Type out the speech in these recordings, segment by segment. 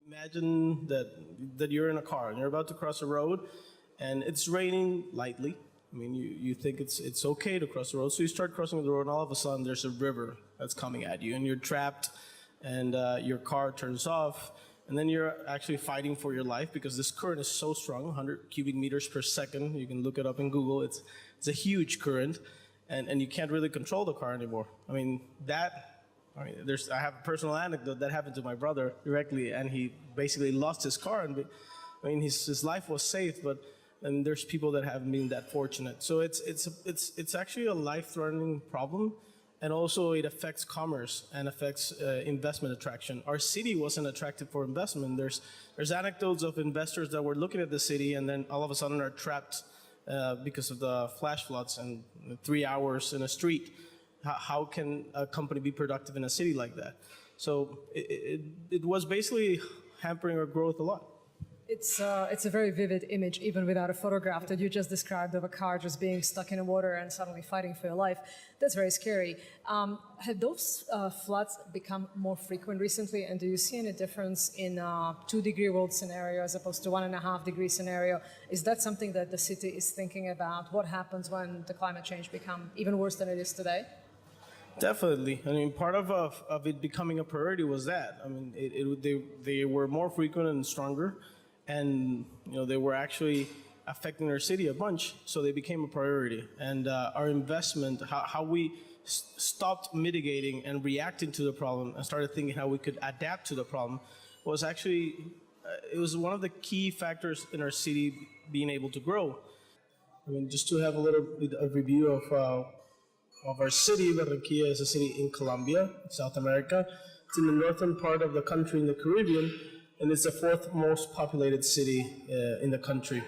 Imagine that you're in a car and you're about to cross a road and it's raining lightly. I mean, you think it's okay to cross the road, so you start crossing the road and all of a sudden there's a river that's coming at you and you're trapped and your car turns off and then you're actually fighting for your life because this current is so strong, 100 cubic meters per second. You can look it up in Google. It's a huge current and you can't really control the car anymore. I have a personal anecdote that happened to my brother directly, and he basically lost his car. And his life was safe, and there's people that haven't been that fortunate. So it's actually a life-threatening problem, and also it affects commerce and affects investment attraction. Our city wasn't attractive for investment. There's anecdotes of investors that were looking at the city and then all of a sudden are trapped because of the flash floods and 3 hours in a street. How can a company be productive in a city like that? So it was basically hampering our growth a lot. It's a very vivid image, even without a photograph that you just described of a car just being stuck in the water and suddenly fighting for your life. That's very scary. Have those floods become more frequent recently, and do you see any difference in 2-degree world scenario as opposed to 1.5-degree scenario? Is that something that the city is thinking about? What happens when the climate change becomes even worse than it is today? Definitely. I mean, part of it becoming a priority was that. I mean, they were more frequent and stronger, and they were actually affecting our city a bunch, so they became a priority. And our investment, how we stopped mitigating and reacting to the problem and started thinking how we could adapt to the problem was actually, it was one of the key factors in our city being able to grow. I mean, just to have a little bit of review of our city. Barranquilla is a city in Colombia, South America. It's in the northern part of the country in the Caribbean, and it's the 4th most populated city in the country.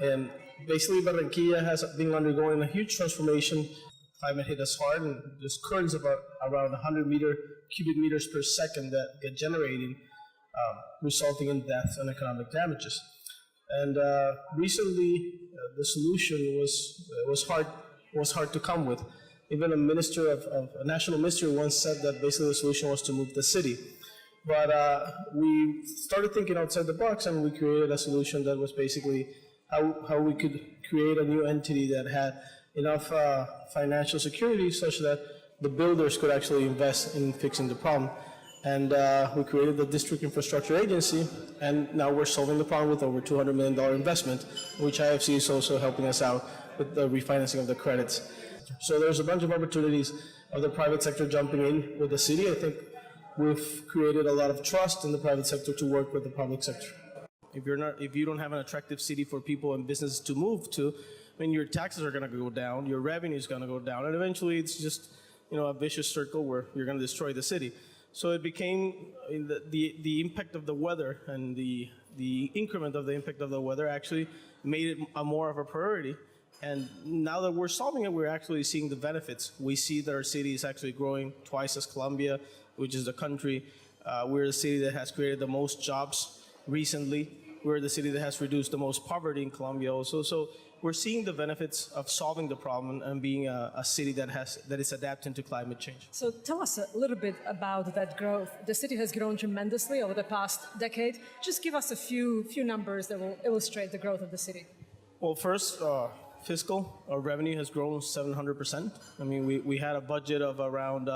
And basically Barranquilla has been undergoing a huge transformation. Climate hit us hard, and there's currents of around 100 cubic meters per second that get generated, resulting in deaths and economic damages. And recently the solution was hard to come with. Even a national minister once said that basically the solution was to move the city. But we started thinking outside the box, and we created a solution that was basically how we could create a new entity that had enough financial security such that the builders could actually invest in fixing the problem. And we created the District Infrastructure Agency, and now we're solving the problem with over $200 million investment, which IFC is also helping us out with the refinancing of the credits. So there's a bunch of opportunities of the private sector jumping in with the city. I think we've created a lot of trust in the private sector to work with the public sector. If you don't have an attractive city for people and businesses to move to, I mean, your taxes are going to go down, your revenue is going to go down, and eventually it's just a vicious circle where you're going to destroy the city. So it became the impact of the weather and the increment of the impact of the weather actually made it more of a priority. And now that we're solving it, we're actually seeing the benefits. We see that our city is actually growing twice as Colombia, which is the country. We're the city that has created the most jobs recently. We're the city that has reduced the most poverty in Colombia also. So we're seeing the benefits of solving the problem and being a city that is adapting to climate change. So tell us a little bit about that growth. The city has grown tremendously over the past decade. Just give us a few numbers that will illustrate the growth of the city. Well, first, fiscal, our revenue has grown 700%. I mean, we had a budget of around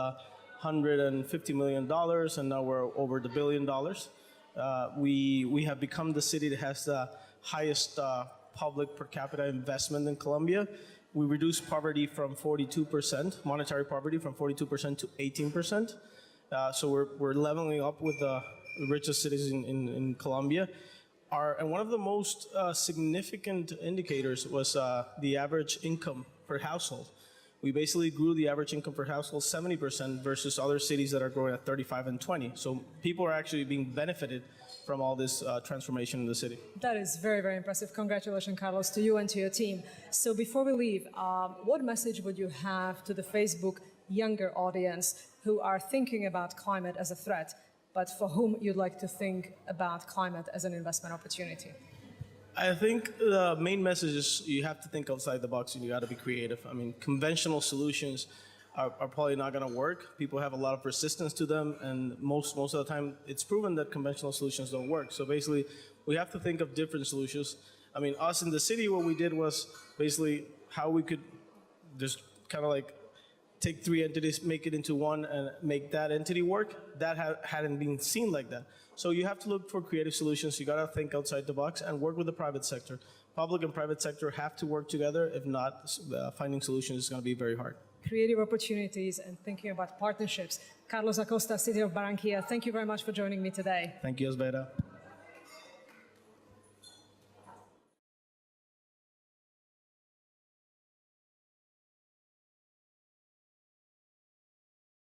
$150 million, and now we're over $1 billion. We have become the city that has the highest public per capita investment in Colombia. We reduced poverty from 42%, monetary poverty from 42% to 18%. So we're leveling up with the richest cities in Colombia. And one of the most significant indicators was the average income per household. We basically grew the average income per household 70% versus other cities that are growing at 35 and 20. So people are actually being benefited from all this transformation in the city. That is very, very impressive. Congratulations, Carlos, to you and to your team. So before we leave, what message would you have to the Facebook younger audience who are thinking about climate as a threat, but for whom you'd like to think about climate as an investment opportunity? I think the main message is you have to think outside the box and you got to be creative. I mean, conventional solutions are probably not going to work. People have a lot of resistance to them, and most of the time, it's proven that conventional solutions don't work. So basically, we have to think of different solutions. I mean, us in the city, what we did was basically how we could just kind of like take three entities, make it into one, and make that entity work. That hadn't been seen like that. So you have to look for creative solutions. You got to think outside the box and work with the private sector. Public and private sector have to work together. If not, finding solutions is going to be very hard. Creative opportunities and thinking about partnerships. Carlos Acosta, City of Barranquilla, thank you very much for joining me today. Thank you, Alzbeta.